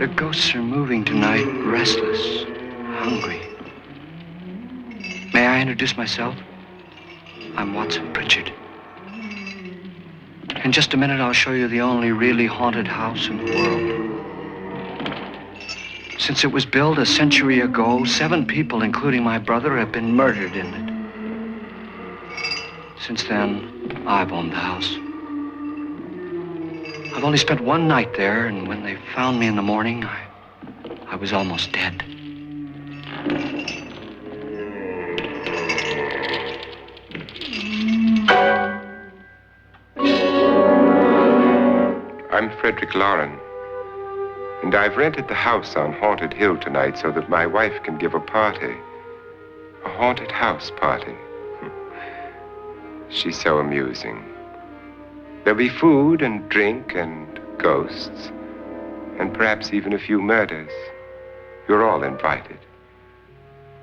The ghosts are moving tonight, restless, hungry. May I introduce myself? I'm Watson Pritchard. In just a minute, I'll show you the only really haunted house in the world. Since it was built a century ago, 7 people, including my brother, have been murdered in it. Since then, I've owned the house. I've only spent one night there, and when they found me in the morning, I was almost dead. I'm Frederick Lauren, and I've rented the house on Haunted Hill tonight so that my wife can give a party. A haunted house party. She's so amusing. There'll be food and drink and ghosts, and perhaps even a few murders. You're all invited.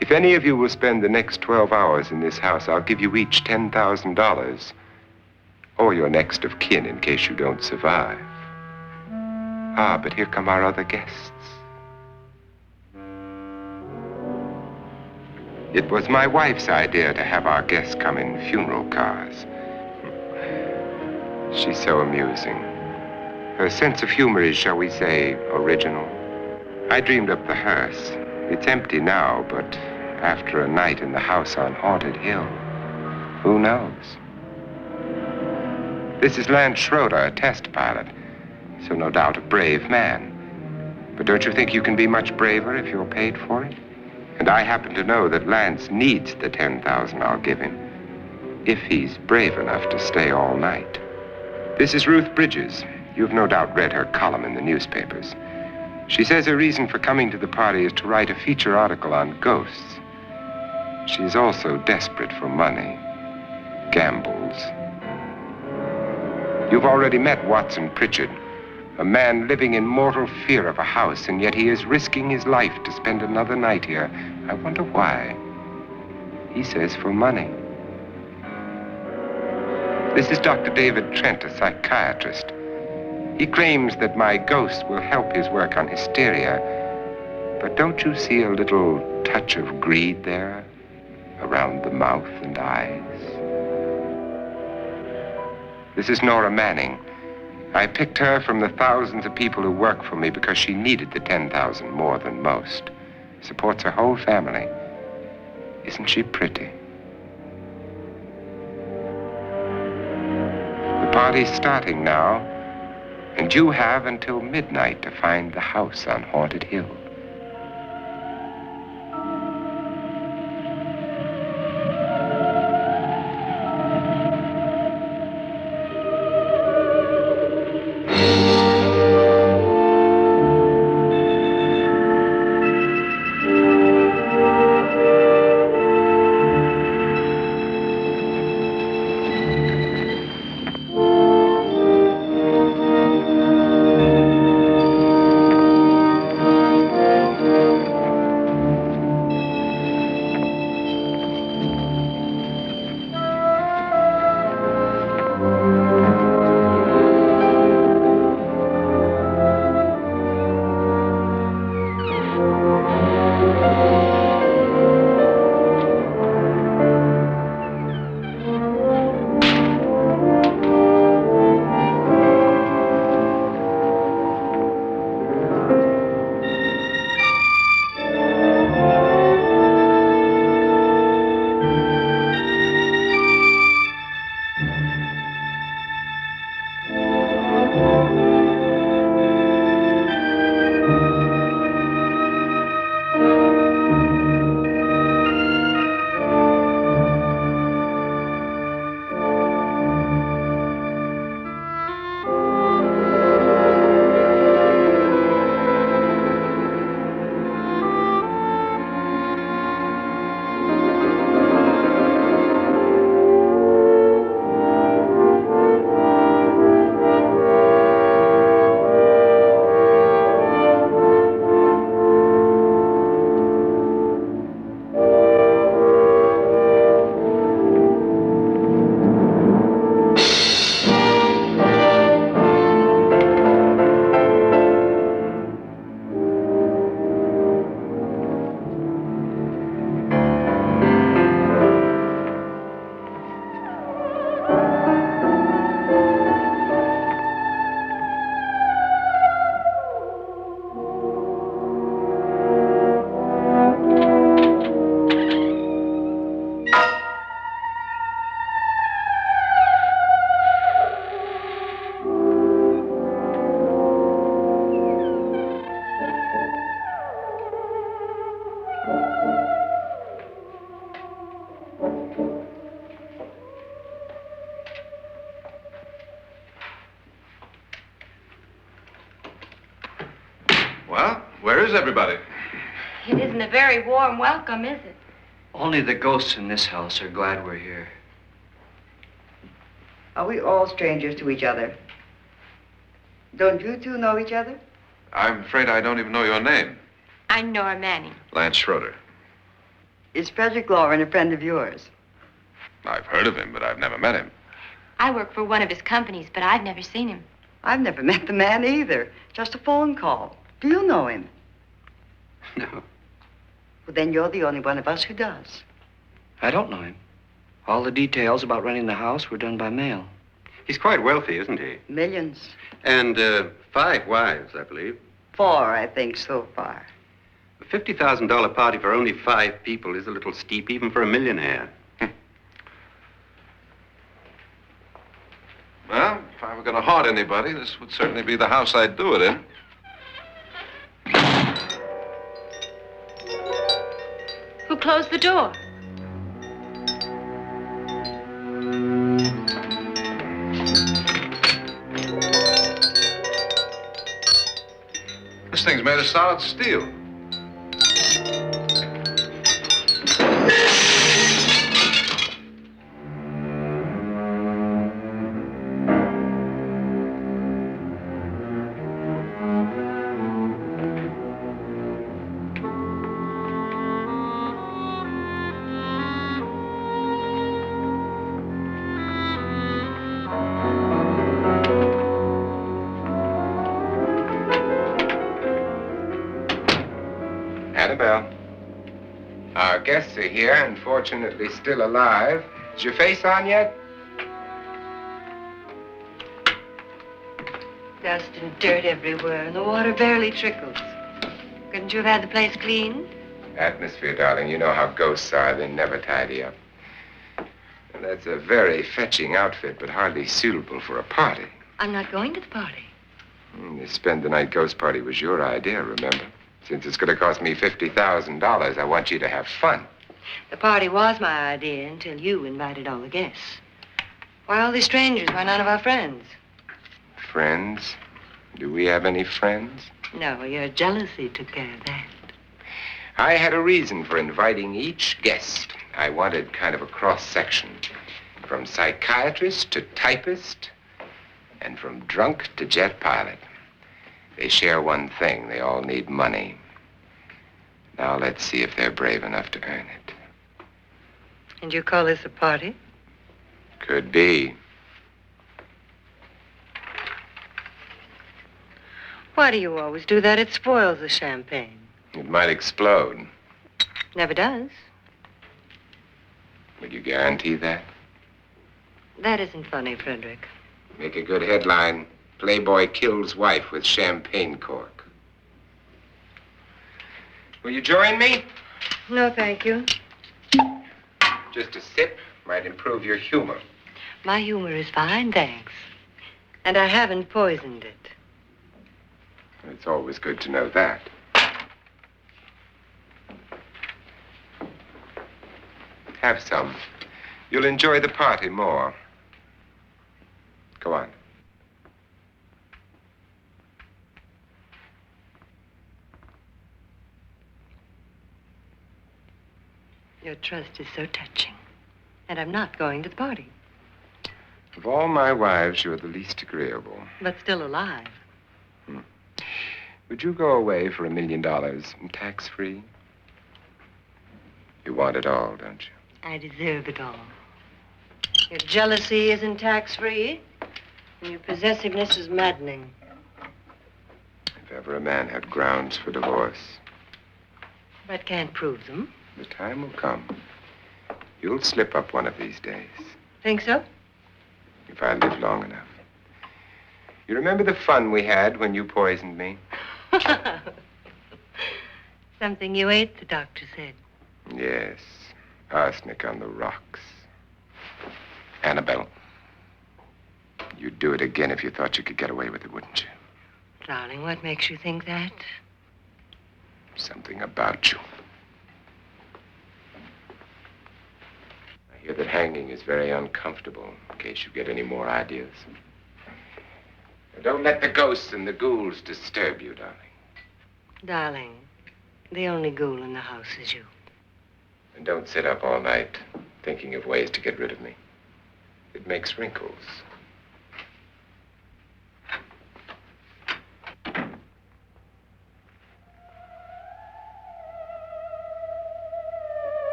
If any of you will spend the next 12 hours in this house, I'll give you each $10,000, or your next of kin in case you don't survive. Ah, but here come our other guests. It was my wife's idea to have our guests come in funeral cars. She's so amusing. Her sense of humor is, shall we say, original. I dreamed up the hearse. It's empty now, but after a night in the house on Haunted Hill, who knows? This is Lance Schroeder, a test pilot, so no doubt a brave man. But don't you think you can be much braver if you're paid for it? And I happen to know that Lance needs the $10,000 I'll give him, if he's brave enough to stay all night. This is Ruth Bridges. You've no doubt read her column in the newspapers. She says her reason for coming to the party is to write a feature article on ghosts. She's also desperate for money, gambles. You've already met Watson Pritchard, a man living in mortal fear of a house, and yet he is risking his life to spend another night here. I wonder why. He says for money. This is Dr. David Trent, a psychiatrist. He claims that my ghost will help his work on hysteria. But don't you see a little touch of greed there, around the mouth and eyes? This is Nora Manning. I picked her from the thousands of people who work for me because she needed the $10,000 more than most. Supports her whole family. Isn't she pretty? The party's starting now, and you have until midnight to find the house on Haunted Hill. Well, where is everybody? It isn't a very warm welcome, is it? Only the ghosts in this house are glad we're here. Are we all strangers to each other? Don't you two know each other? I'm afraid I don't even know your name. I'm Nora Manning. Lance Schroeder. Is Frederick Lauren a friend of yours? I've heard of him, but I've never met him. I work for one of his companies, but I've never seen him. I've never met the man either. Just a phone call. Do you know him? No, Well, then you're the only one of us who does. I don't know him. All the details about renting the house were done by mail. He's quite wealthy, isn't he? Millions. And 5 wives, I believe. 4, I think, so far. A $50,000 party for only 5 people is a little steep, even for a millionaire. Well, if I were going to haunt anybody, this would certainly be the house I'd do it in. Who closed the door? This thing's made of solid steel. Annabelle, our guests are here, unfortunately still alive. Is your face on yet? Dust and dirt everywhere, and the water barely trickles. Couldn't you have had the place cleaned? Atmosphere, darling. You know how ghosts are. They never tidy up. And that's a very fetching outfit, but hardly suitable for a party. I'm not going to the party. The spend-the-night ghost party was your idea, remember? Since it's going to cost me $50,000, I want you to have fun. The party was my idea until you invited all the guests. Why all these strangers? Why none of our friends? Friends? Do we have any friends? No, your jealousy took care of that. I had a reason for inviting each guest. I wanted kind of a cross-section. From psychiatrist to typist, and from drunk to jet pilot. They share one thing. They all need money. Now let's see if they're brave enough to earn it. And you call this a party? Could be. Why do you always do that? It spoils the champagne. It might explode. Never does. Would you guarantee that? That isn't funny, Frederick. Make a good headline. Playboy kills wife with champagne cork. Will you join me? No, thank you. Just a sip might improve your humor. My humor is fine, thanks. And I haven't poisoned it. It's always good to know that. Have some. You'll enjoy the party more. Go on. Your trust is so touching. And I'm not going to the party. Of all my wives, you're the least agreeable. But still alive. Would you go away for $1 million tax-free? You want it all, don't you? I deserve it all. Your jealousy isn't tax-free. And your possessiveness is maddening. If ever a man had grounds for divorce, But can't prove them. the time will come. You'll slip up one of these days, Think so? if I live long enough. You remember the fun we had when you poisoned me? Something you ate, the doctor said. Yes, arsenic on the rocks. Annabelle, you'd do it again if you thought you could get away with it, wouldn't you? Darling, what makes you think that? Something about you. I hear that hanging is very uncomfortable, in case you get any more ideas. Now, don't let the ghosts and the ghouls disturb you, darling. Darling, the only ghoul in the house is you. And don't sit up all night thinking of ways to get rid of me. It makes wrinkles.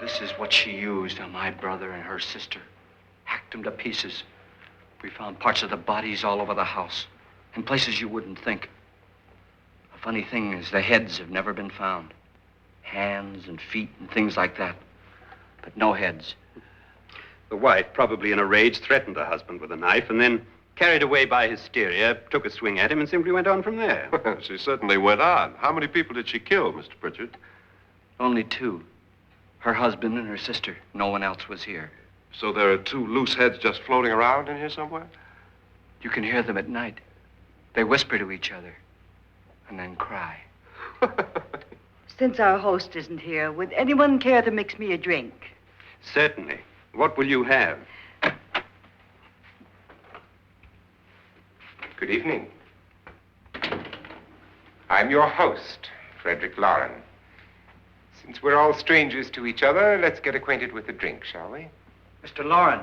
This is what she used on my brother and her sister. Hacked them to pieces. We found parts of the bodies all over the house, in places you wouldn't think. The funny thing is the heads have never been found. Hands and feet and things like that. But no heads. The wife, probably in a rage, threatened her husband with a knife and then, carried away by hysteria, took a swing at him and simply went on from there. She certainly went on. How many people did she kill, Mr. Pritchard? Only two. Her husband and her sister. No one else was here. So there are two loose heads just floating around in here somewhere? You can hear them at night. They whisper to each other and then cry. Since our host isn't here, would anyone care to mix me a drink? Certainly. What will you have? Good evening. I'm your host, Frederick Lauren. Since we're all strangers to each other, let's get acquainted with a drink, shall we? Mr. Lauren,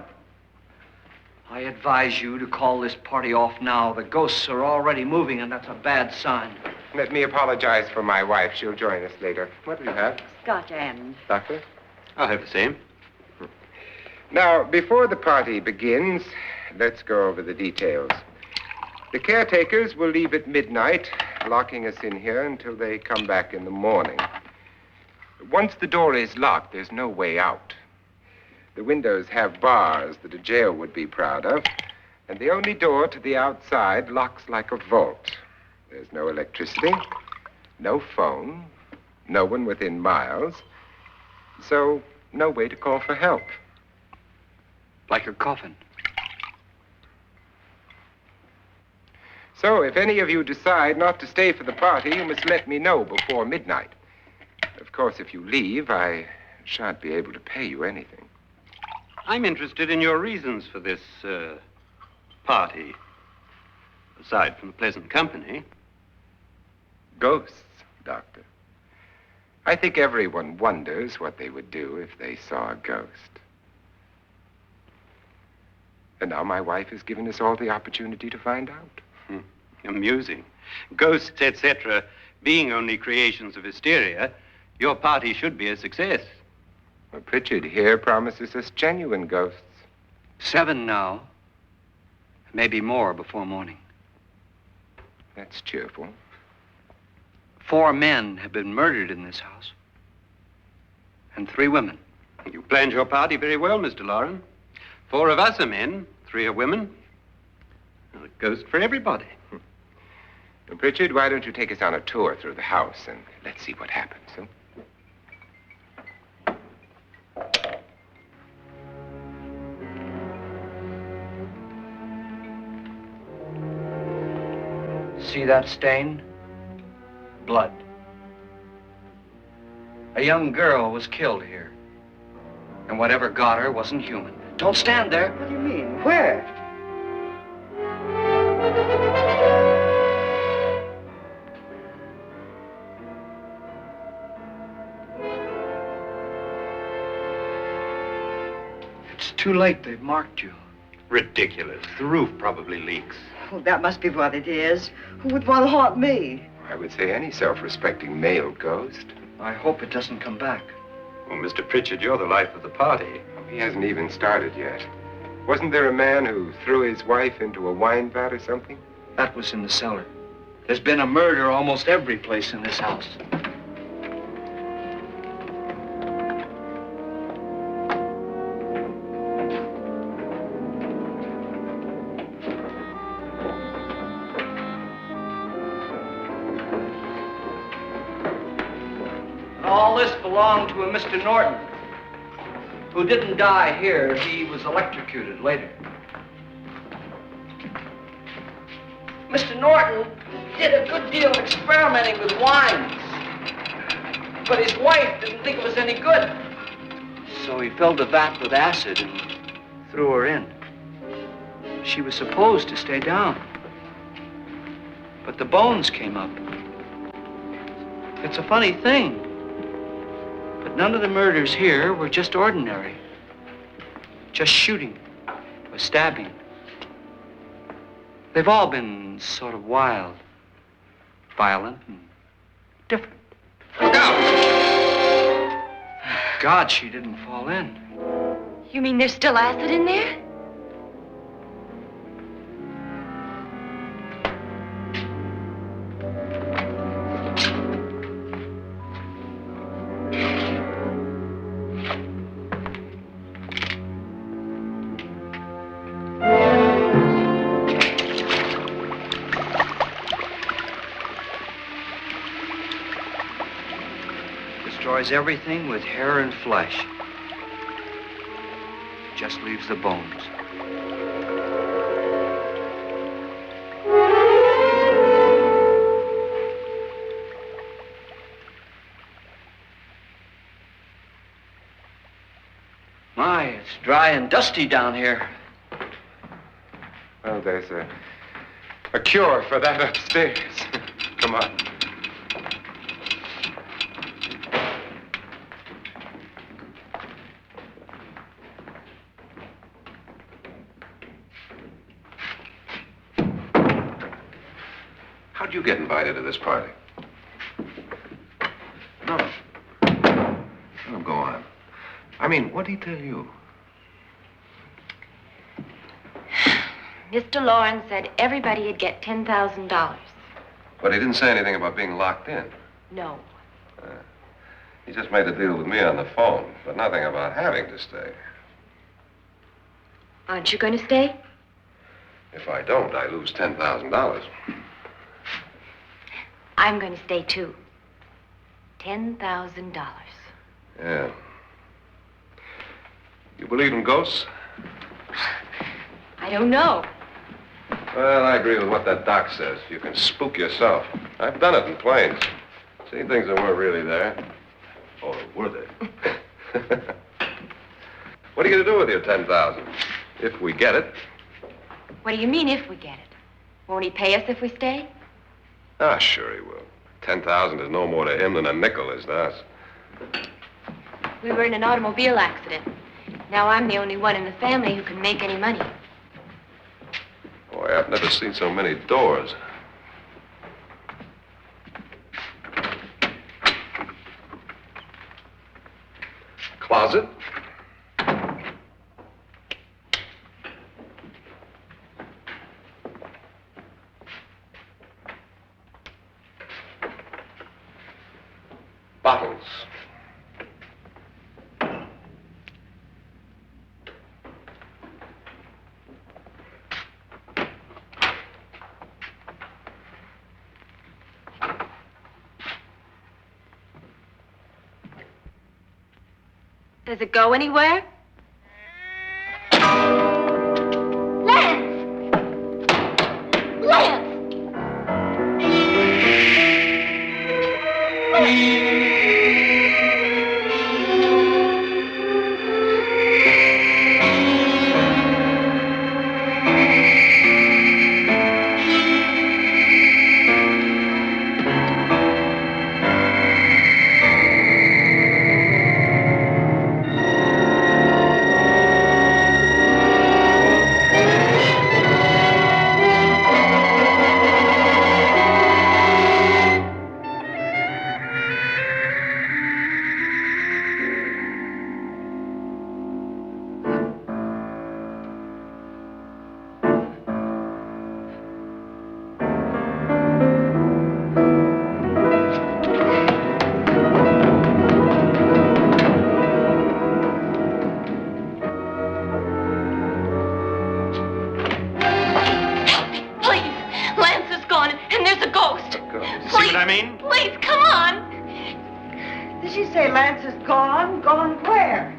I advise you to call this party off now. The ghosts are already moving, and that's a bad sign. Let me apologize for my wife. She'll join us later. What will you have? Scotch and. Doctor? I'll have the same. Now, before the party begins, let's go over the details. The caretakers will leave at midnight, locking us in here until they come back in the morning. Once the door is locked, there's no way out. The windows have bars that a jail would be proud of, and the only door to the outside locks like a vault. There's no electricity, no phone, no one within miles, so no way to call for help. Like a coffin. So if any of you decide not to stay for the party, you must let me know before midnight. Of course, if you leave, I shan't be able to pay you anything. I'm interested in your reasons for this, party. Aside from the pleasant company. Ghosts, Doctor. I think everyone wonders what they would do if they saw a ghost. And now my wife has given us all the opportunity to find out. Amusing. Ghosts, etc., being only creations of hysteria, your party should be a success. Well, Pritchard here promises us genuine ghosts. 7 now. Maybe more before morning. That's cheerful. 4 men have been murdered in this house. And 3 women. You planned your party very well, Mr. Lauren. 4 of us are men, 3 are women. Well, a ghost for everybody. Well, Pritchard, why don't you take us on a tour through the house and let's see what happens, huh? See that stain? Blood. A young girl was killed here. And whatever got her wasn't human. Don't stand there. What do you mean? Where? It's too late. They've marked you. Ridiculous. The roof probably leaks. Oh, that must be what it is. Who would want to haunt me? I would say any self-respecting male ghost. I hope it doesn't come back. Well, Mr. Pritchard, you're the life of the party. He hasn't even started yet. Wasn't there a man who threw his wife into a wine vat or something? That was in the cellar. There's been a murder almost every place in this house. All this belonged to a Mr. Norton, who didn't die here. He was electrocuted later. Mr. Norton did a good deal of experimenting with wines, but his wife didn't think it was any good. So he filled the vat with acid and threw her in. She was supposed to stay down. But the bones came up. It's a funny thing. But none of the murders here were just ordinary. Just shooting or stabbing. They've all been sort of wild, violent, and different. Look out! God, she didn't fall in. You mean there's still acid in there? Destroys everything with hair and flesh. Just leaves the bones. My, it's dry and dusty down here. Well, there's a cure for that upstairs. Come on. How'd you get invited to this party? No. Oh, go on. I mean, what did he tell you? Mr. Lawrence said everybody'd get $10,000. But he didn't say anything about being locked in. No. He just made a deal with me on the phone, but nothing about having to stay. Aren't you going to stay? If I don't, I lose $10,000. I'm going to stay, too. $10,000. Yeah. You believe in ghosts? I don't know. Well, I agree with what that doc says. You can spook yourself. I've done it in planes. Seen things that weren't really there. Or were they? What are you going to do with your $10,000? If we get it. What do you mean, if we get it? Won't he pay us if we stay? Ah, sure he will. 10,000 is no more to him than a nickel is to us. We were in an automobile accident. Now I'm the only one in the family who can make any money. Boy, I've never seen so many doors. Closet? Bottles. Does it go anywhere? Lance! Lance! Please, come on. Did she say Lance is gone? Gone where?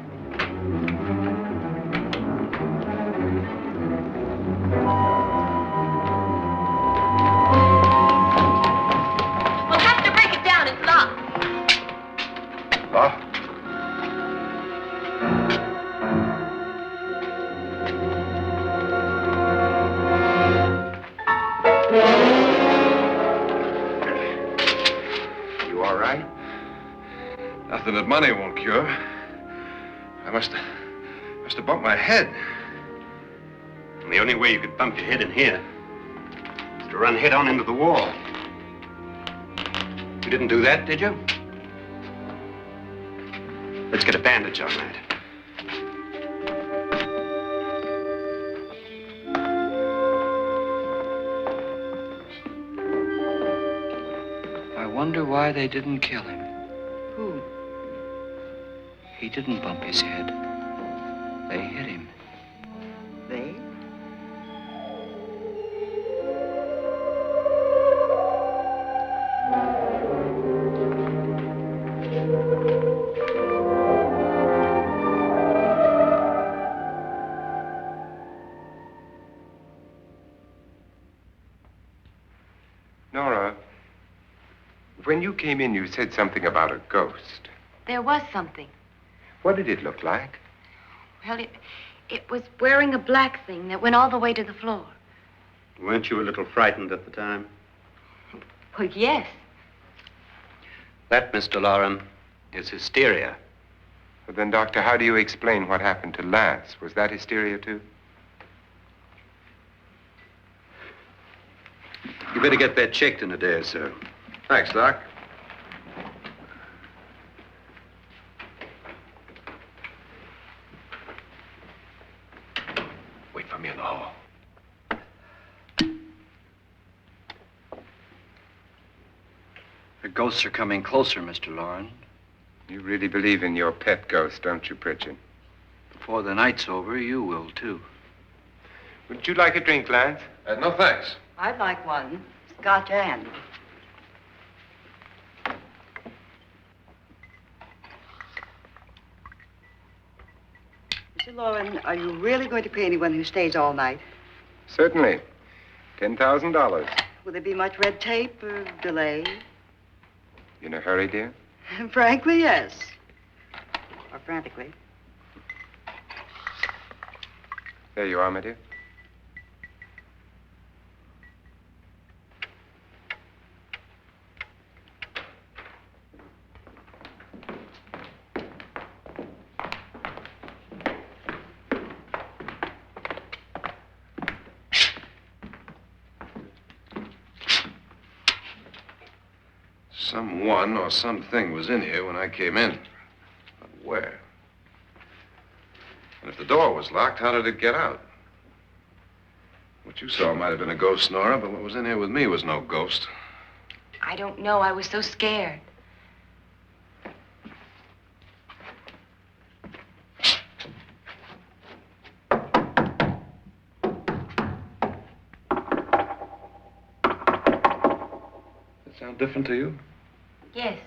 We'll have to break it down. It's locked. What? money won't cure. I must have bumped my head. And the only way you could bump your head in here is to run head on into the wall. You didn't do that, did you? Let's get a bandage on that. I wonder why they didn't kill him. Who? He didn't bump his head. They hit him. They? Nora, when you came in, you said something about a ghost. There was something. What did it look like? Well, it was wearing a black thing that went all the way to the floor. Weren't you a little frightened at the time? Well, yes. That, Mr. Loren, is hysteria. Well, then, Doctor, how do you explain what happened to Lance? Was that hysteria, too? You better get that checked in a day or so. Thanks, Doc. Wait for me in the hall. The ghosts are coming closer, Mr. Loren. You really believe in your pet ghost, don't you, Pritchard? Before the night's over, you will, too. Would you like a drink, Lance? No, thanks. I'd like one. Scotch and. Mr. Loren, are you really going to pay anyone who stays all night? Certainly. $10,000. Will there be much red tape or delay? In a hurry, dear? Frankly, yes. Or frantically. There you are, my dear. Someone or something was in here when I came in. But where? And if the door was locked, how did it get out? What you saw might have been a ghost, Nora, but what was in here with me was no ghost. I don't know. I was so scared. Does it sound different to you? Yes.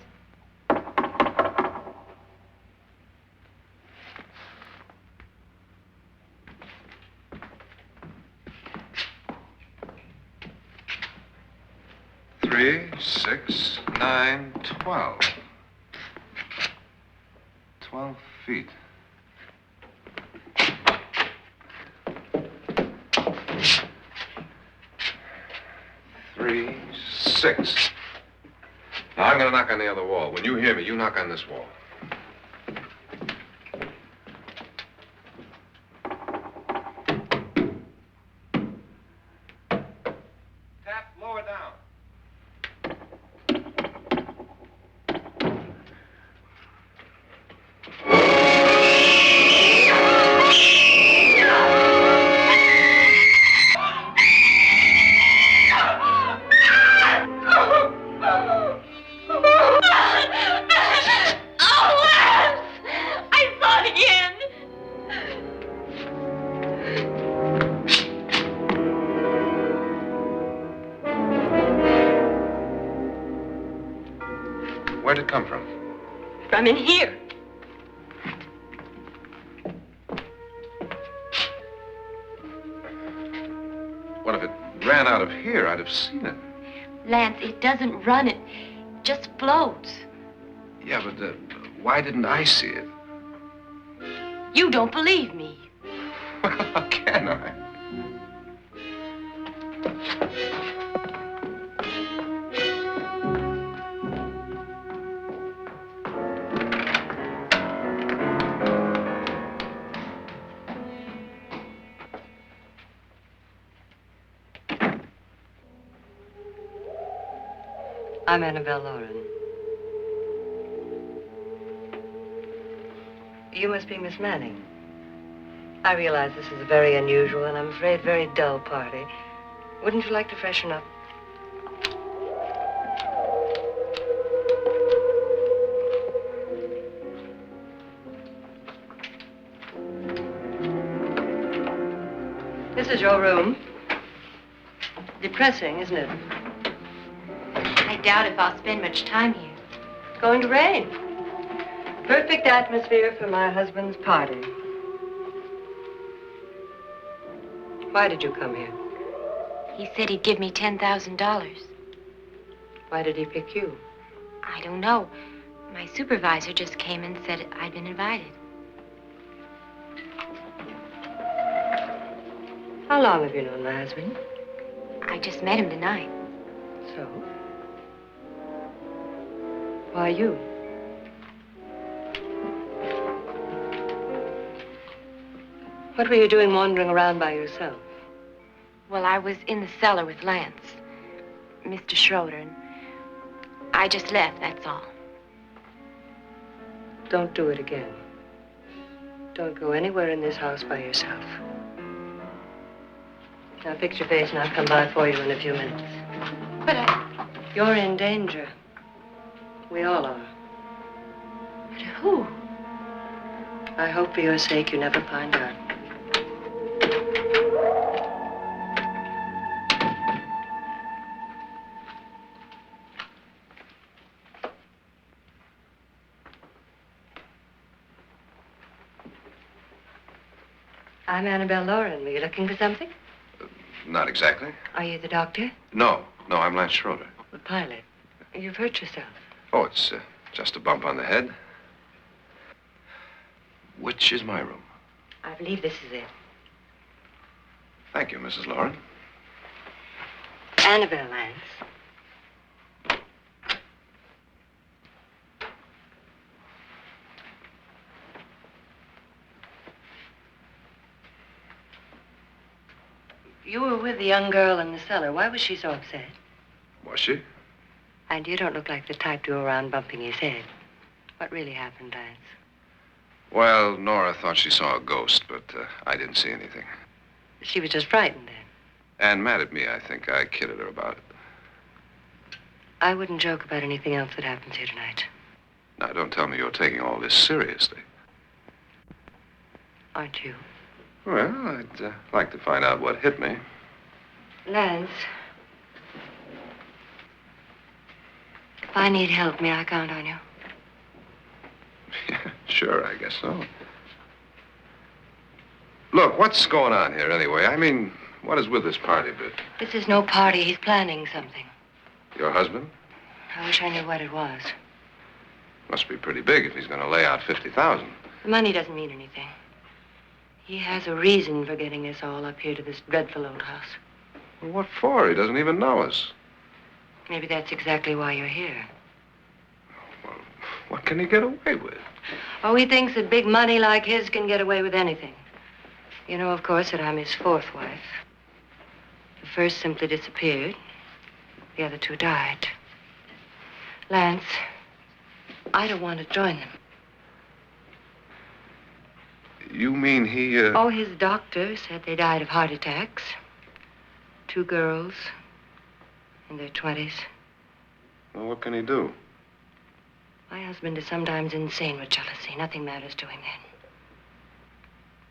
Three, 6, 9, 12. 12 feet. Three, 6. Now, I'm going to knock on the other wall. When you hear me, you knock on this wall. Tap lower down. Where'd it come from? From in here. What if it ran out of here? I'd have seen it. Lance, it doesn't run. It just floats. Yeah, but why didn't I see it? You don't believe me. Well, how can I? I'm Annabelle Lauren. You must be Miss Manning. I realize this is a very unusual and I'm afraid very dull party. Wouldn't you like to freshen up? This is your room. Depressing, isn't it? I doubt if I'll spend much time here. It's going to rain. Perfect atmosphere for my husband's party. Why did you come here? He said he'd give me $10,000. Why did he pick you? I don't know. My supervisor just came and said I'd been invited. How long have you known my husband? I just met him tonight. So? Why you? What were you doing wandering around by yourself? Well, I was in the cellar with Lance, Mr. Schroeder, and I just left, that's all. Don't do it again. Don't go anywhere in this house by yourself. Now fix your face and I'll come by for you in a few minutes. But You're in danger. We all are. but who? I hope for your sake you never find out. I'm Annabelle Lauren. Were you looking for something? Not exactly. Are you the doctor? No, I'm Lance Schroeder. The pilot. You've hurt yourself. Oh, it's just a bump on the head. Which is my room? I believe this is it. Thank you, Mrs. Lauren. Annabelle Lance. You were with the young girl in the cellar. Why was she so upset? Was she? And you don't look like the type to go around bumping his head. What really happened, Lance? Well, Nora thought she saw a ghost, but I didn't see anything. She was just frightened then. And mad at me, I think. I kidded her about it. I wouldn't joke about anything else that happens here tonight. Now, don't tell me you're taking all this seriously. Aren't you? Well, I'd like to find out what hit me. Lance. If I need help, may I count on you? Yeah, sure, I guess so. Look, what's going on here anyway? I mean, what is with this party bit? This is no party. He's planning something. Your husband? I wish I knew what it was. Must be pretty big if he's going to lay out 50,000. The money doesn't mean anything. He has a reason for getting us all up here to this dreadful old house. Well, what for? He doesn't even know us. Maybe that's exactly why you're here. Well, what can he get away with? Oh, he thinks that big money like his can get away with anything. You know, of course, that I'm his fourth wife. The first simply disappeared. The other two died. Lance, I don't want to join them. You mean he, Oh, his doctor said they died of heart attacks. 2 girls in their 20s. Well, what can he do? My husband is sometimes insane with jealousy. Nothing matters to him then.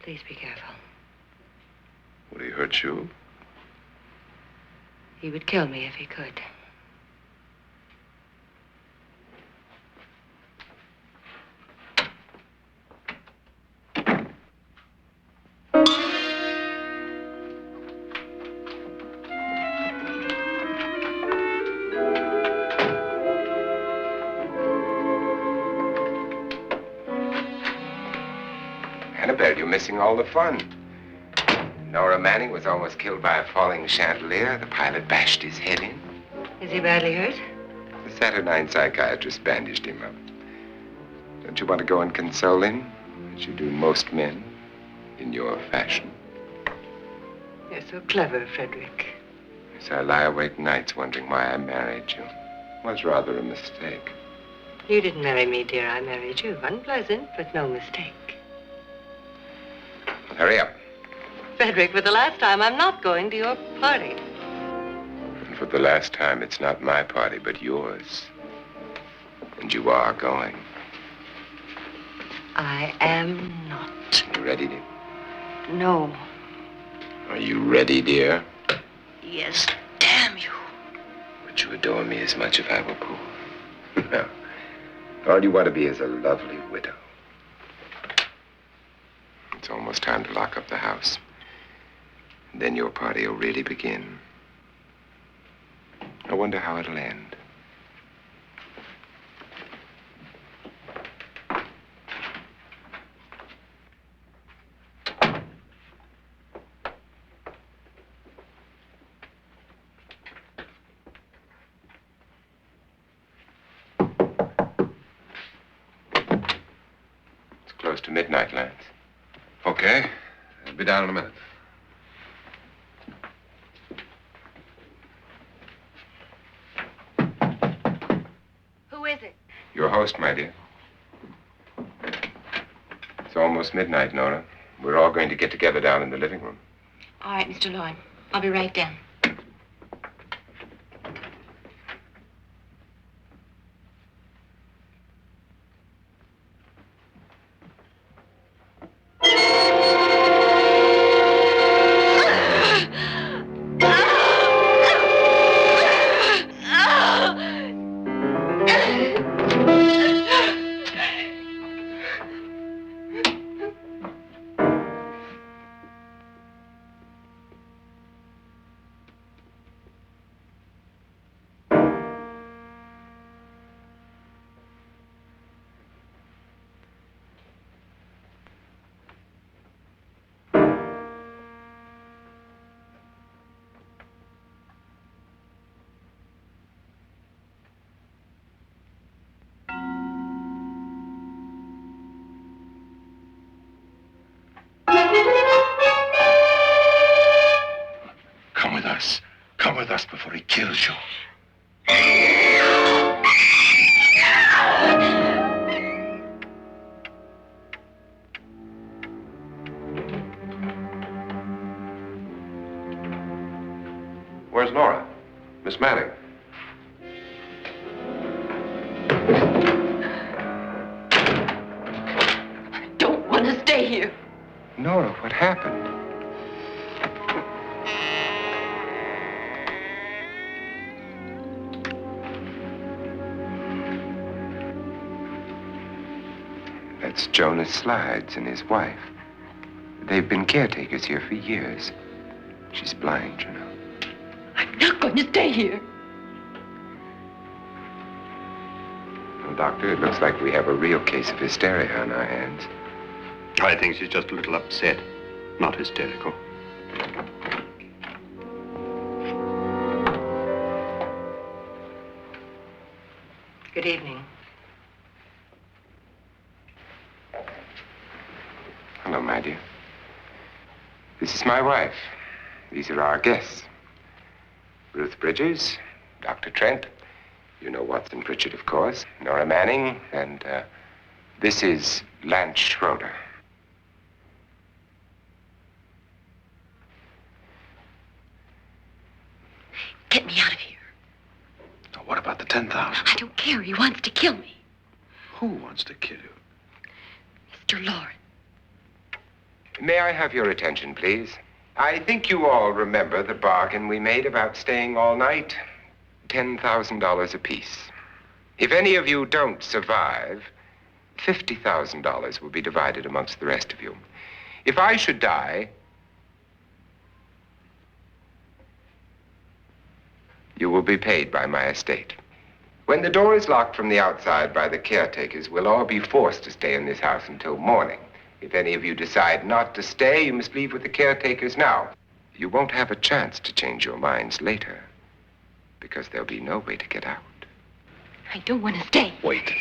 Please be careful. Would he hurt you? He would kill me if he could. Annabelle, you're missing all the fun. Nora Manning was almost killed by a falling chandelier. The pilot bashed his head in. Is he badly hurt? The Saturnine psychiatrist bandaged him up. Don't you want to go and console him, as you do most men, in your fashion? You're so clever, Frederick. So I lie awake nights wondering why I married you. Was rather a mistake. You didn't marry me, dear. I married you. Unpleasant, but no mistake. Hurry up. Frederick, for the last time, I'm not going to your party. And for the last time, it's not my party, but yours. And you are going. I am not. You ready, dear? No. Are you ready, dear? Yes, damn you. Would you adore me as much if I were poor? No. All you want to be is a lovely widow. It's almost time to lock up the house. And then your party will really begin. I wonder how it'll end. It's close to midnight, Lance. Okay. I'll be down in a minute. Who is it? Your host, my dear. It's almost midnight, Nora. We're all going to get together down in the living room. All right, Mr. Lloyd. I'll be right down. Come with us. Come with us before he kills you. Where's Nora? Miss Manning. I don't want to stay here. Nora, what happened? That's Jonas Slides and his wife. They've been caretakers here for years. She's blind, you know. I'm not going to stay here. Well, Doctor, it looks like we have a real case of hysteria on our hands. I think she's just a little upset, not hysterical. Good evening. Hello, my dear. This is my wife. These are our guests. Ruth Bridges, Dr. Trent. You know Watson Pritchard, of course. Nora Manning, and this is Lance Schroeder. Get me out of here. Now, what about the 10,000? I don't care. He wants to kill me. Who wants to kill you? Mr. Lawrence. May I have your attention, please? I think you all remember the bargain we made about staying all night. $10,000 apiece. If any of you don't survive, $50,000 will be divided amongst the rest of you. If I should die, you will be paid by my estate. When the door is locked from the outside by the caretakers, we'll all be forced to stay in this house until morning. If any of you decide not to stay, you must leave with the caretakers now. You won't have a chance to change your minds later, because there'll be no way to get out. I don't want to stay. Wait.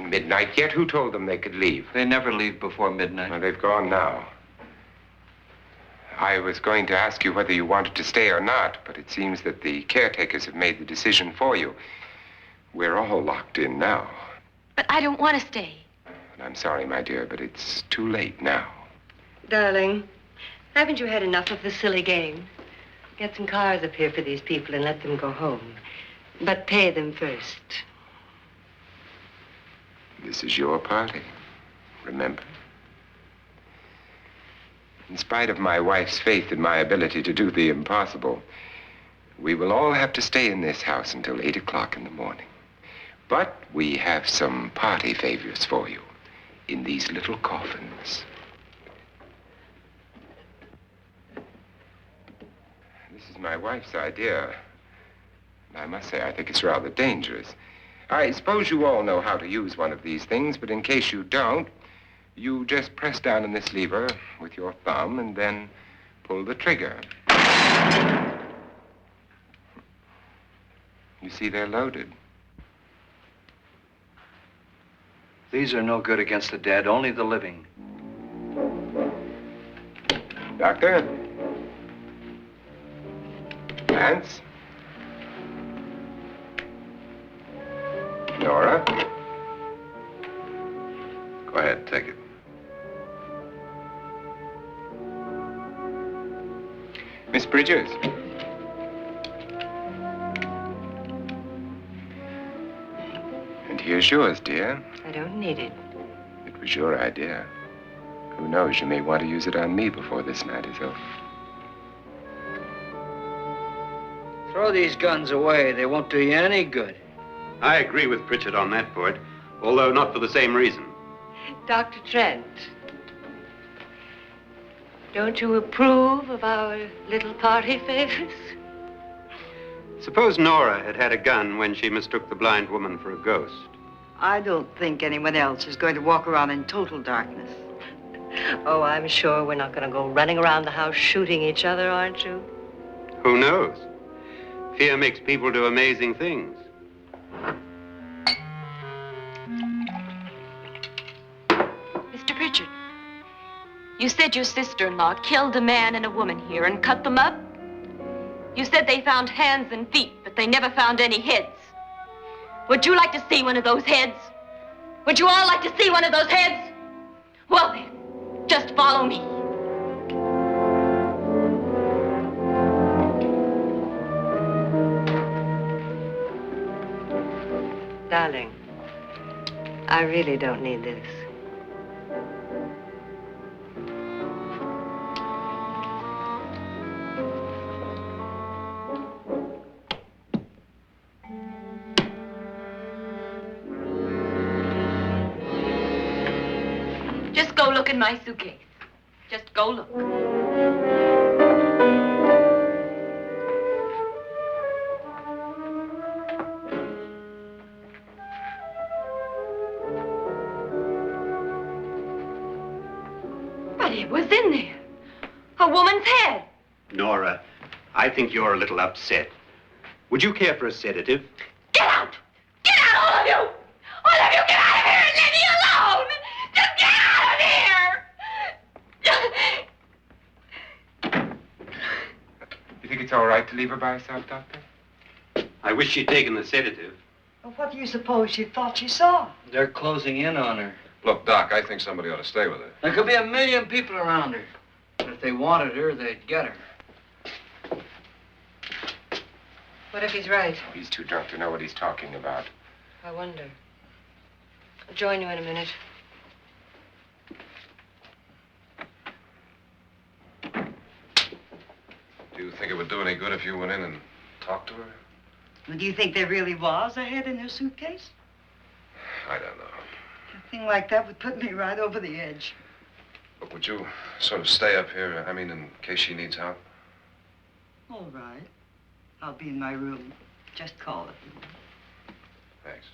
isn't midnight yet. Who told them they could leave? They never leave before midnight. Well, they've gone now. I was going to ask you whether you wanted to stay or not, but it seems that the caretakers have made the decision for you. We're all locked in now. But I don't want to stay. And I'm sorry, my dear, but it's too late now. Darling, haven't you had enough of the silly game? Get some cars up here for these people and let them go home. But pay them first. This is your party, remember? In spite of my wife's faith in my ability to do the impossible, we will all have to stay in this house until 8 o'clock in the morning. But we have some party favors for you in these little coffins. This is my wife's idea. And I must say, I think it's rather dangerous. I suppose you all know how to use one of these things, but in case you don't, you just press down on this lever with your thumb and then pull the trigger. You see, they're loaded. These are no good against the dead, only the living. Doctor? Lance? Nora? Go ahead, take it. Miss Bridges? And here's yours, dear. I don't need it. It was your idea. Who knows, you may want to use it on me before this night is over. Throw these guns away. They won't do you any good. I agree with Pritchard on that point, although not for the same reason. Dr. Trent, don't you approve of our little party favors? Suppose Nora had had a gun when she mistook the blind woman for a ghost. I don't think anyone else is going to walk around in total darkness. Oh, I'm sure we're not going to go running around the house shooting each other, aren't you? Who knows? Fear makes people do amazing things. Mr. Pritchard, you said your sister-in-law killed a man and a woman here and cut them up? You said they found hands and feet, but they never found any heads. Would you like to see one of those heads? Would you all like to see one of those heads? Well then, just follow me. Darling, I really don't need this. Just go look in my suitcase. Just go look. But it was in there. A woman's head. Nora, I think you're a little upset. Would you care for a sedative? Get out! Get out, all of you! All of you, get out of here and leave me alone! Just get out of here! You think it's all right to leave her by herself, Doctor? I wish she'd taken the sedative. Well, what do you suppose she thought she saw? They're closing in on her. Look, Doc, I think somebody ought to stay with her. There could be 1,000,000 people around her. But if they wanted her, they'd get her. What if he's right? He's too drunk to know what he's talking about. I wonder. I'll join you in a minute. Do you think it would do any good if you went in and talked to her? Well, do you think there really was a head in her suitcase? I don't know. A thing like that would put me right over the edge. Look, would you sort of stay up here, I mean, in case she needs help? All right. I'll be in my room. Just call it. Thanks.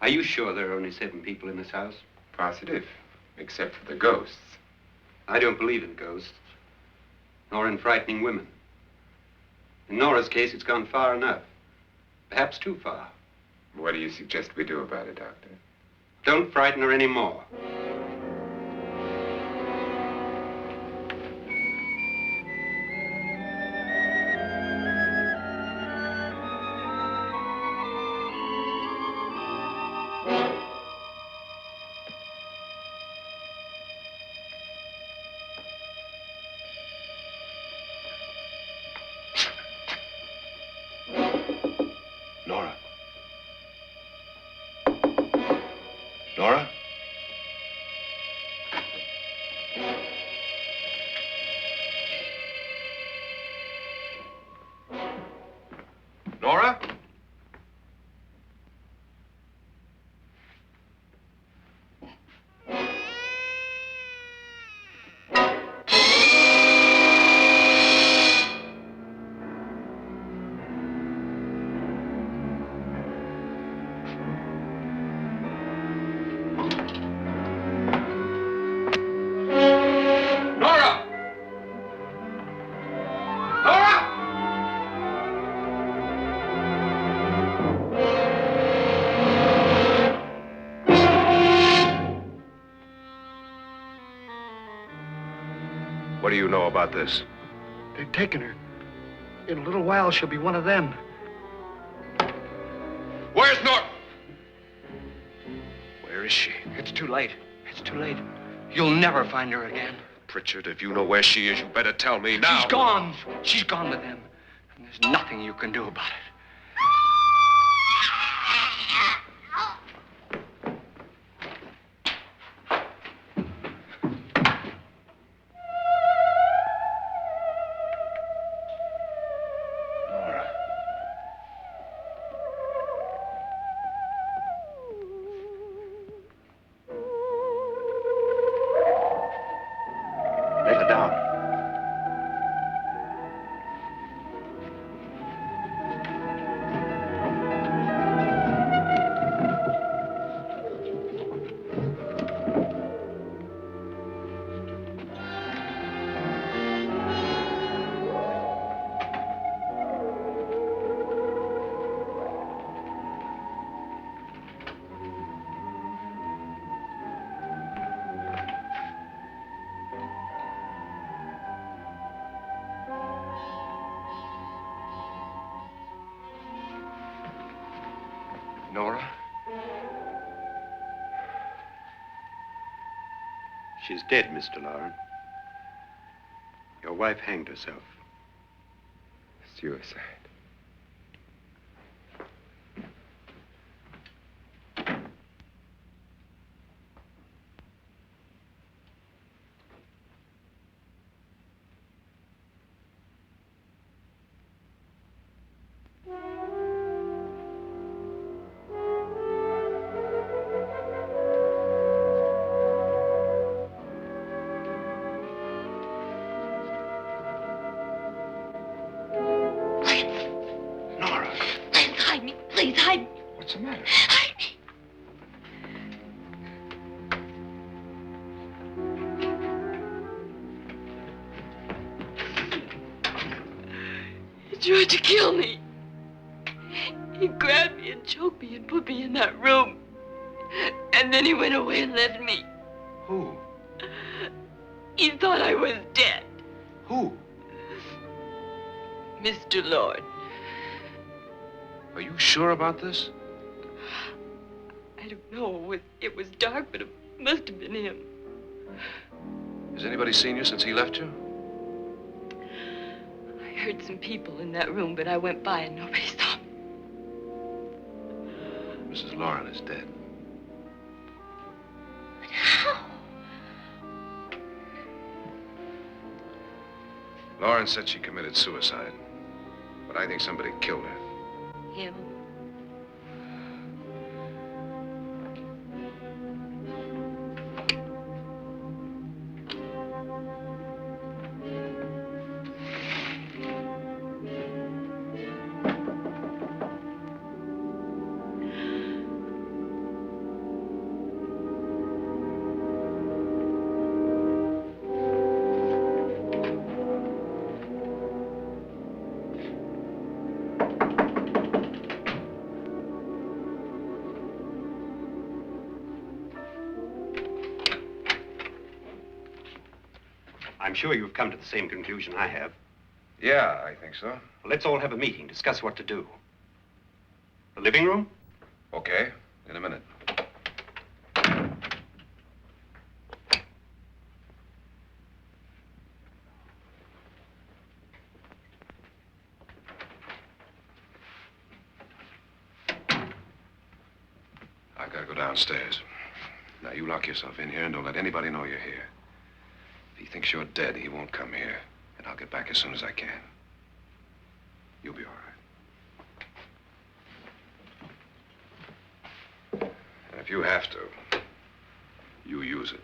Are you sure there are only 7 people in this house? Positive, except for the ghosts. I don't believe in ghosts, nor in frightening women. In Nora's case, it's gone far enough. Perhaps too far. What do you suggest we do about it, Doctor? Don't frighten her anymore. Nora? Nora? Nora? Nora! Nora! What do you know about this? They've taken her. In a little while, she'll be one of them. Where's Nora? Where is she? It's too late. It's too late. You'll never find her again. Pritchard, if you know where she is, you better tell me now. She's gone. She's gone with them. And there's nothing you can do about it. Nora. Lay her down. Nora? She's dead, Mr. Lauren. Your wife hanged herself. Suicide. Nora, Hide me, please, hide me. what's the matter? Hide me. He tried to kill me. He grabbed me and choked me and put me in that room. And then he went away and left me. Who? He thought I was dead. Who? Mr. Lord. Are you sure about this? I don't know. It was dark, but it must have been him. Has anybody seen you since he left you? I heard some people in that room, but I went by and nobody saw me. Mrs. Lauren is dead. But how? Lauren said she committed suicide, but I think somebody killed her. Him. I'm sure you've come to the same conclusion I have. Yeah, I think so. Well, let's all have a meeting, discuss what to do. The living room? Okay, in a minute. I've got to go downstairs. Now, you lock yourself in here and don't let anybody know you're here. If he thinks you're dead, he won't come here. And I'll get back as soon as I can. You'll be all right. And if you have to, you use it.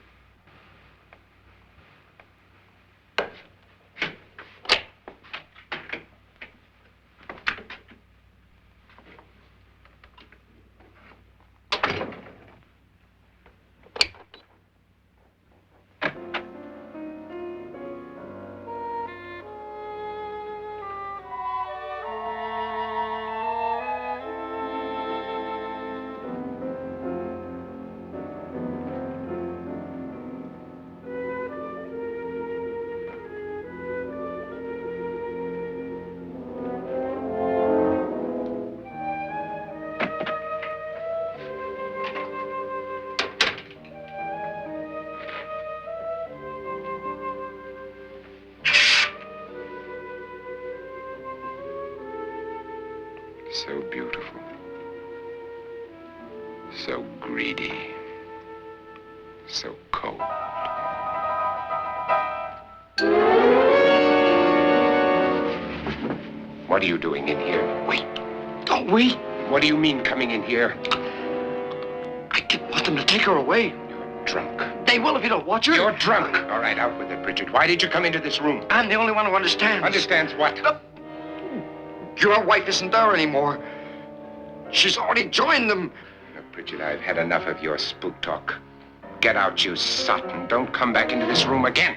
So beautiful. So greedy. So cold. What are you doing in here? Wait. Don't wait. What do you mean coming in here? I didn't want them to take her away. You're drunk. They will if you don't watch her. You're drunk. All right, out with it, Bridget. Why did you come into this room? I'm the only one who understands. Understands what? Your wife isn't there anymore. She's already joined them. Now, Bridget, I've had enough of your spook talk. Get out, you sot, and don't come back into this room again.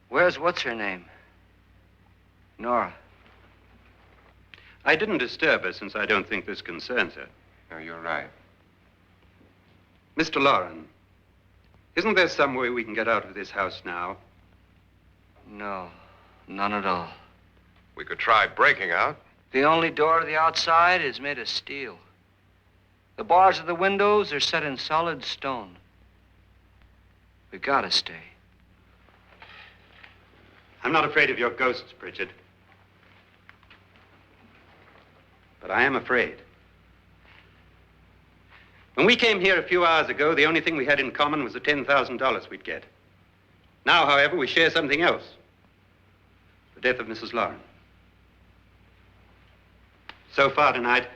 Where's what's-her-name? Nora. I didn't disturb her since I don't think this concerns her. No, you're right. Mr. Loren, isn't there some way we can get out of this house now? No, none at all. We could try breaking out. The only door to the outside is made of steel. The bars of the windows are set in solid stone. We gotta stay. I'm not afraid of your ghosts, Bridget. But I am afraid. When we came here a few hours ago, the only thing we had in common was the $10,000 we'd get. Now, however, we share something else. The death of Mrs. Loren. So far tonight,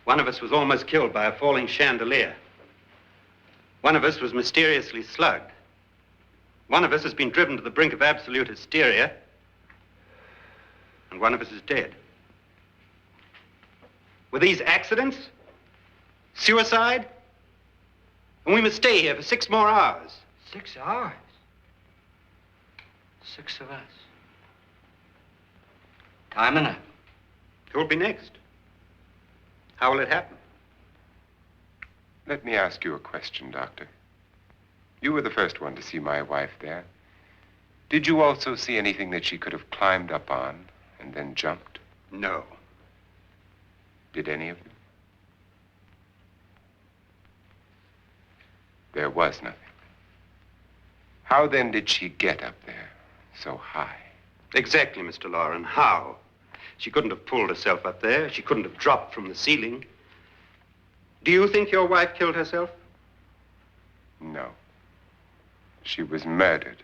one of us was almost killed by a falling chandelier. One of us was mysteriously slugged. One of us has been driven to the brink of absolute hysteria, and one of us is dead. Were these accidents? Suicide? And we must stay here for 6 more hours. 6 hours? 6 of us. Time enough. Who will be next? How will it happen? Let me ask you a question, Doctor. You were the first one to see my wife there. Did you also see anything that she could have climbed up on and then jumped? No. Did any of you? There was nothing. How then did she get up there so high? Exactly, Mr. Loren. How? She couldn't have pulled herself up there. She couldn't have dropped from the ceiling. Do you think your wife killed herself? No. She was murdered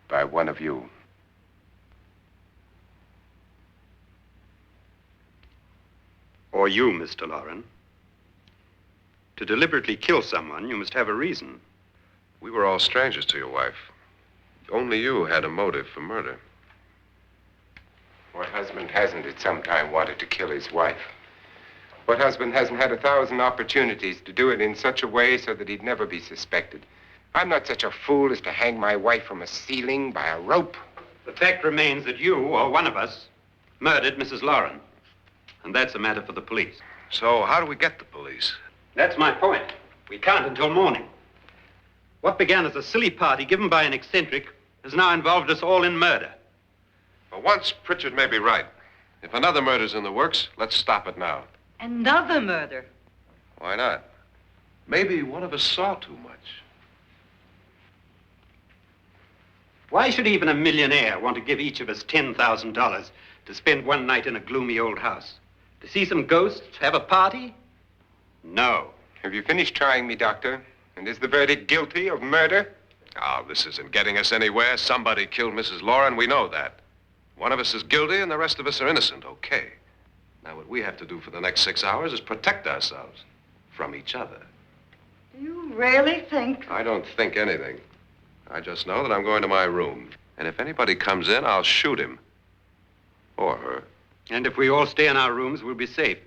by one of you. Or you, Mr. Loren. To deliberately kill someone, you must have a reason. We were all strangers to your wife. Only you had a motive for murder. What husband hasn't at some time wanted to kill his wife? What husband hasn't had 1,000 opportunities to do it in such a way so that he'd never be suspected? I'm not such a fool as to hang my wife from a ceiling by a rope. The fact remains that you, or one of us, murdered Mrs. Lauren. And that's a matter for the police. So how do we get the police? That's my point. We can't until morning. What began as a silly party given by an eccentric has now involved us all in murder. For once, Pritchard may be right. If another murder's in the works, let's stop it now. Another murder. Why not? Maybe one of us saw too much. Why should even a millionaire want to give each of us $10,000 to spend one night in a gloomy old house? To see some ghosts, have a party? No. Have you finished trying me, Doctor? And is the verdict guilty of murder? Oh, this isn't getting us anywhere. Somebody killed Mrs. Lauren. We know that. One of us is guilty and the rest of us are innocent. Okay. Now, what we have to do for the next 6 hours is protect ourselves from each other. You really think? I don't think anything. I just know that I'm going to my room. And if anybody comes in, I'll shoot him. Or her. And if we all stay in our rooms, we'll be safe.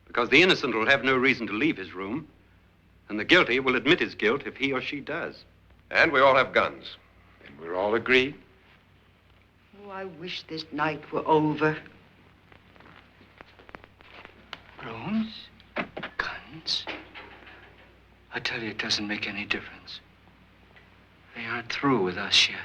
Because the innocent will have no reason to leave his room. And the guilty will admit his guilt if he or she does. And we all have guns. And we're all agreed? Oh, I wish this night were over. Rooms? Guns? I tell you, it doesn't make any difference. They aren't through with us yet.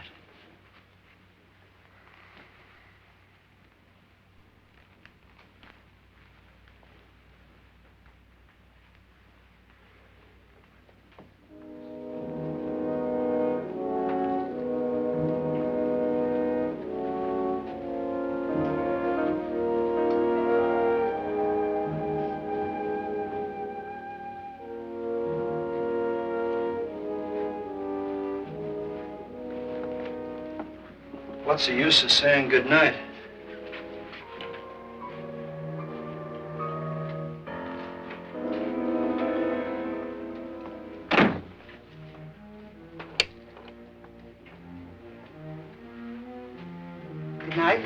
What's the use of saying goodnight? Good night.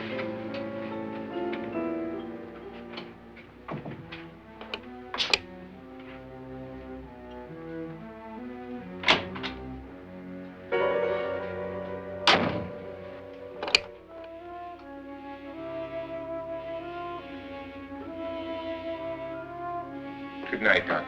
Good night, Doctor.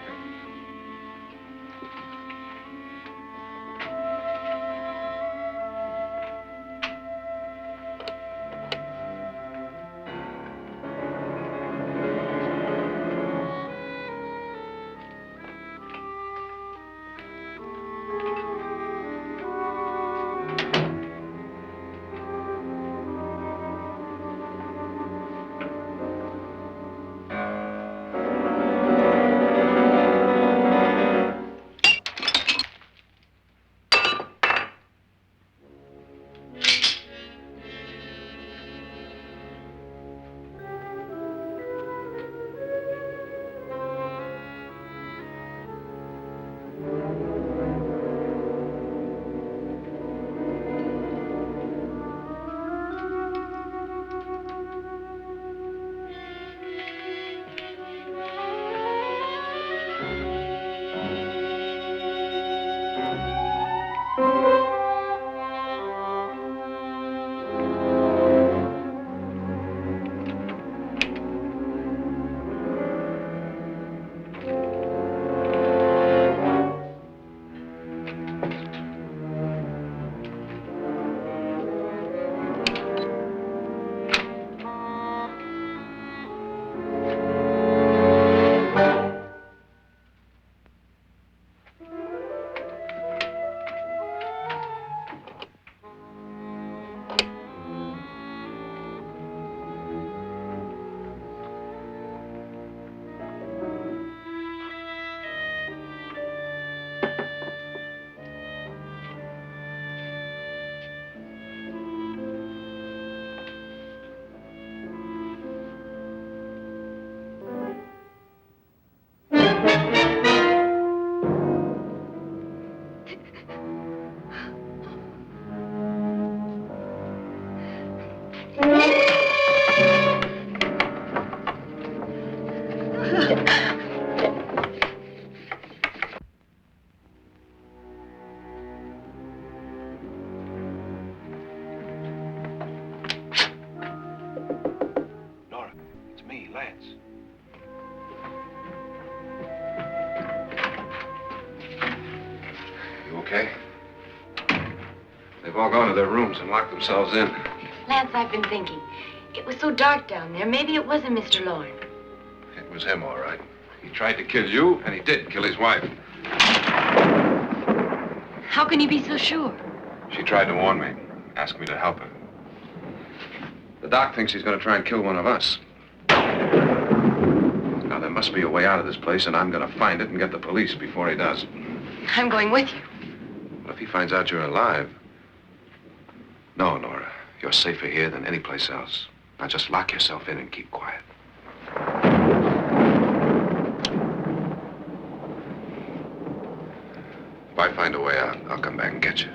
Nora, it's me, Lance. You okay? They've all gone to their rooms and locked themselves in. Lance, I've been thinking. It was so dark down there. Maybe it wasn't Mr. Lorne. It was him, all right. He tried to kill you, and he did kill his wife. How can you be so sure? She tried to warn me, asked me to help her. The doc thinks he's going to try and kill one of us. Now, there must be a way out of this place, and I'm going to find it and get the police before he does. I'm going with you. What if he finds out you're alive? No, Nora. You're safer here than any place else. Now just lock yourself in and keep quiet. If I find a way out, I'll come back and get you.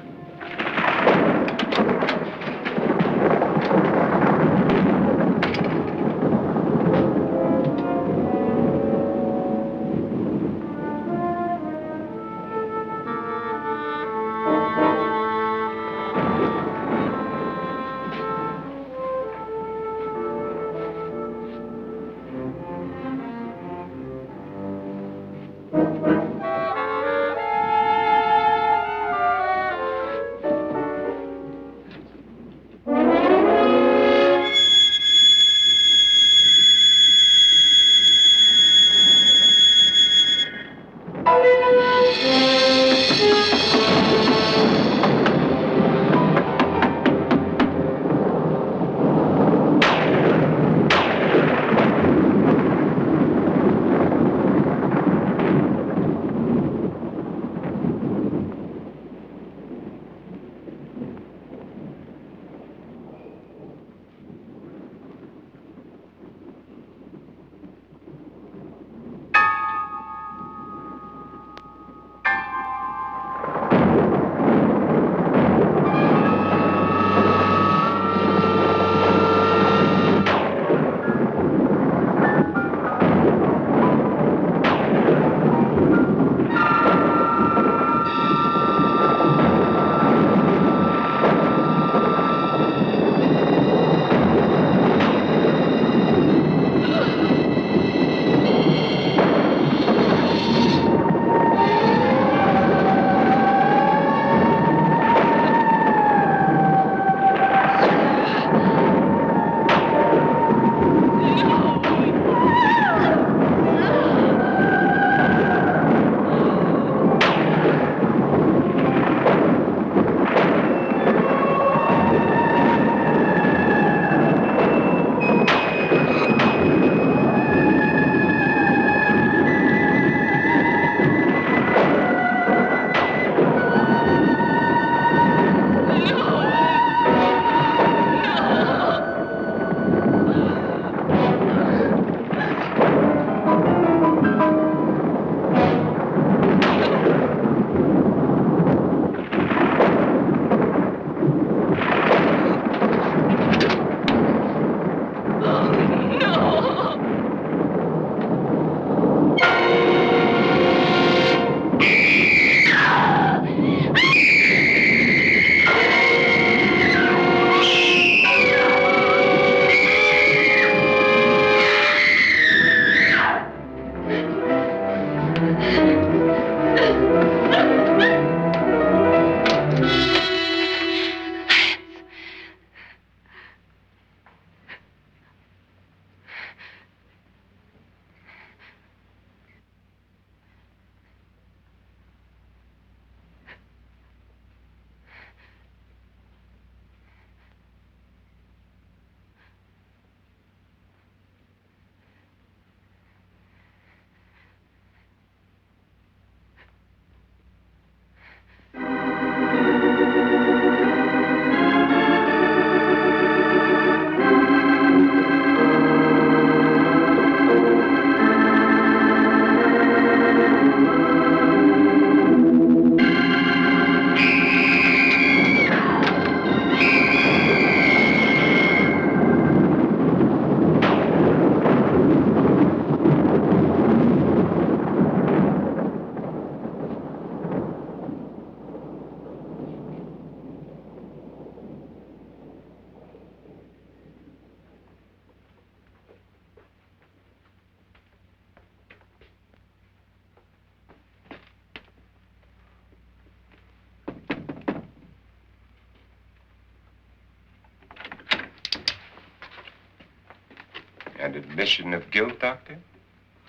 An admission of guilt, Doctor?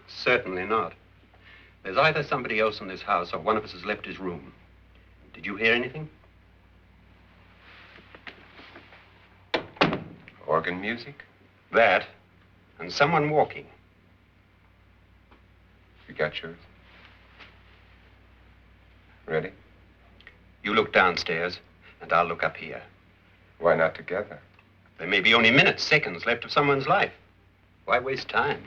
Certainly not. There's either somebody else in this house or one of us has left his room. Did you hear anything? Organ music? That, and someone walking. You got yours? Ready? You look downstairs, and I'll look up here. Why not together? There may be only minutes, seconds left of someone's life. Why waste time?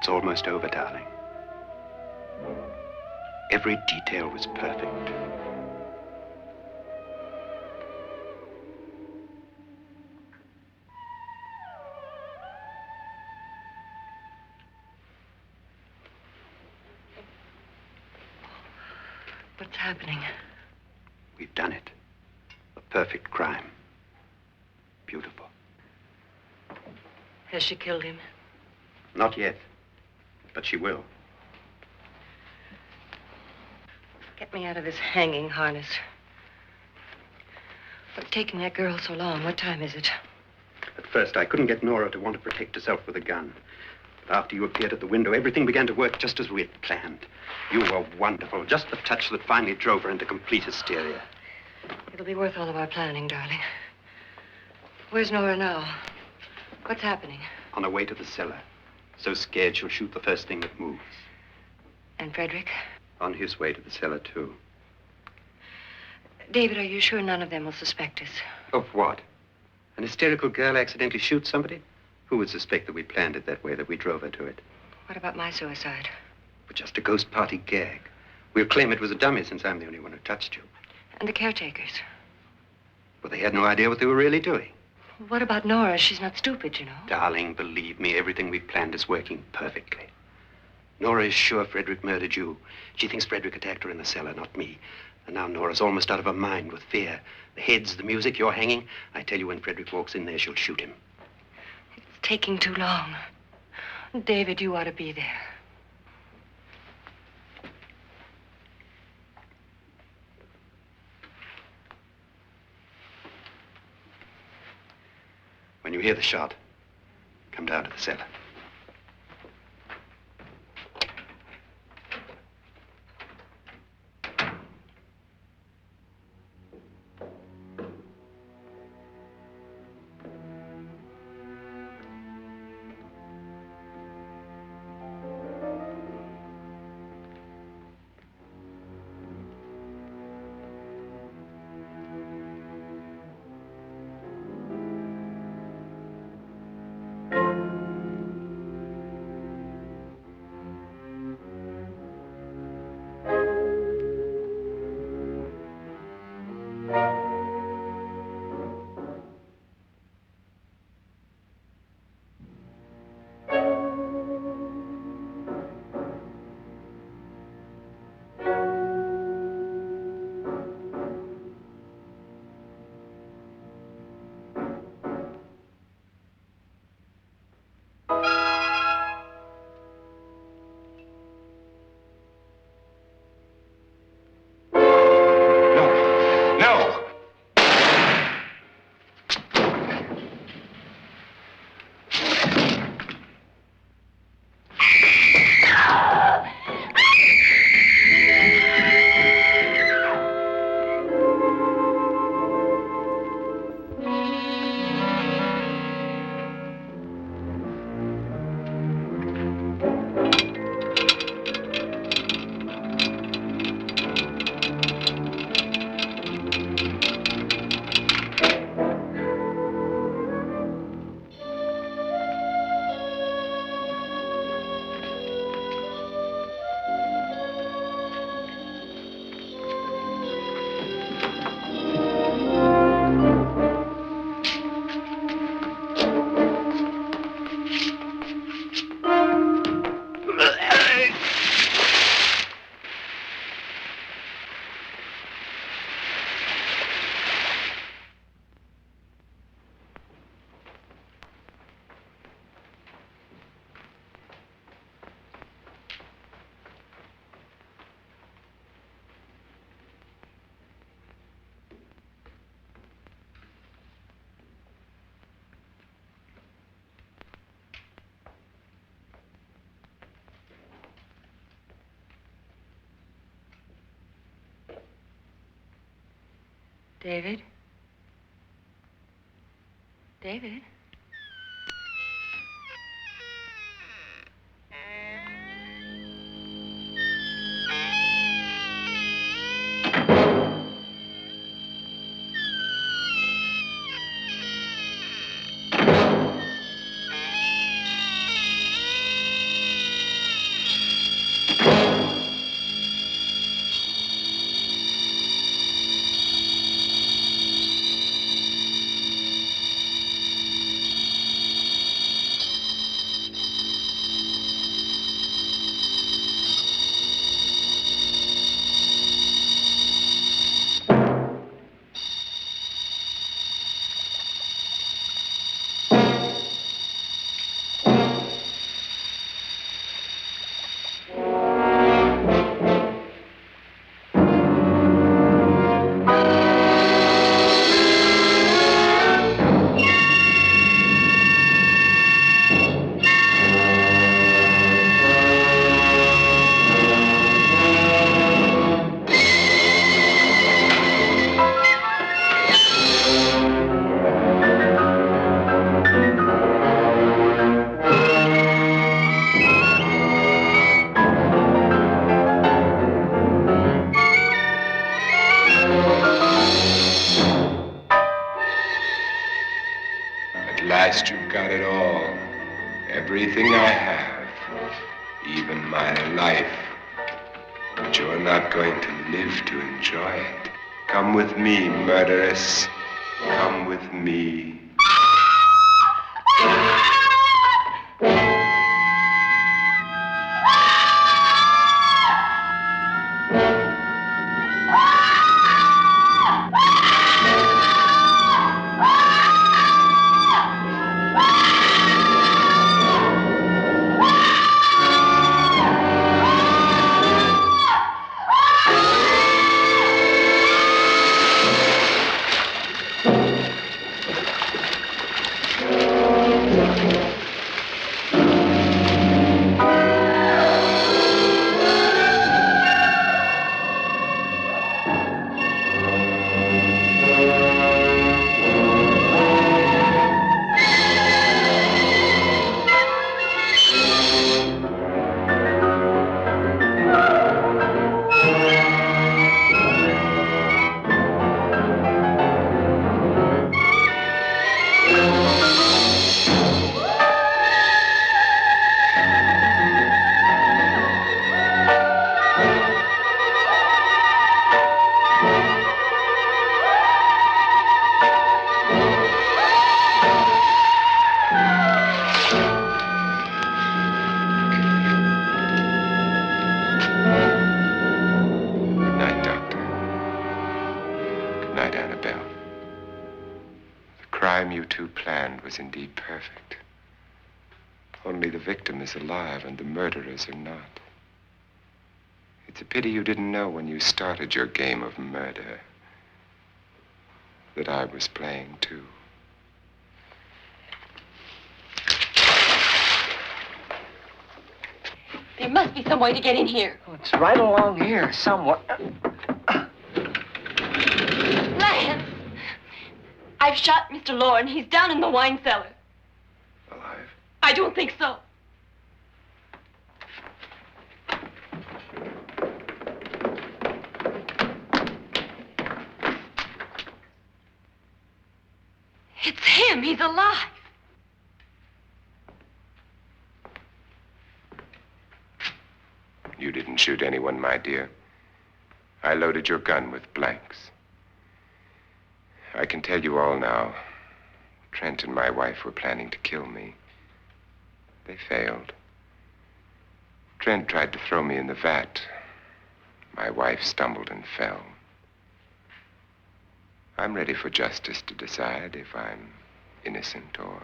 It's almost over, darling. Every detail was perfect. What's happening? We've done it. A perfect crime. Beautiful. Has she killed him? Not yet, but she will. Get me out of this hanging harness. What's taking that girl so long? What time is it? At first, I couldn't get Nora to want to protect herself with a gun. But after you appeared at the window, everything began to work just as we had planned. You were wonderful. Just the touch that finally drove her into complete hysteria. It'll be worth all of our planning, darling. Where's Nora now? What's happening? On her way to the cellar. So scared she'll shoot the first thing that moves. And Frederick? On his way to the cellar, too. David, are you sure none of them will suspect us? Of what? An hysterical girl accidentally shoots somebody? Who would suspect that we planned it that way, that we drove her to it? What about my suicide? But just a ghost party gag. We'll claim it was a dummy since I'm the only one who touched you. And the caretakers? But they had no idea what they were really doing. What about Nora? She's not stupid, you know. Darling, believe me, everything we planned is working perfectly. Nora is sure Frederick murdered you. She thinks Frederick attacked her in the cellar, not me. And now Nora's almost out of her mind with fear. The heads, the music, you're hanging. I tell you, when Frederick walks in there, she'll shoot him. It's taking too long. David, you ought to be there. When you hear the shot, come down to the cellar. David? David? At last you've got it all. Everything I have. Even my life. But you're not going to live to enjoy it. Come with me, murderess. Come with me. Was indeed perfect. Only the victim is alive and the murderers are not. It's a pity you didn't know when you started your game of murder that I was playing too. There must be some way to get in here. Oh, it's right along here somewhere. Lance! I've shot Mr. Loren. He's down in the wine cellar. Alive? I don't think so. It's him. He's alive. You didn't shoot anyone, my dear. I loaded your gun with blanks. I can tell you all now. Trent and my wife were planning to kill me. They failed. Trent tried to throw me in the vat. My wife stumbled and fell. I'm ready for justice to decide if I'm innocent or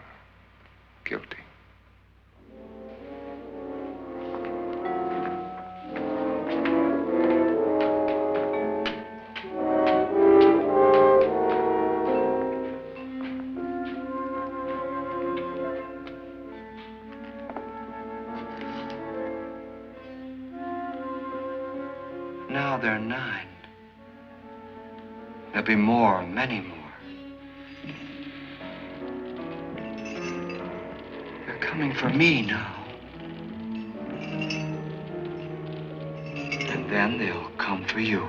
guilty. Now they're 9. There'll be more, many more. They're coming for me now. And then they'll come for you.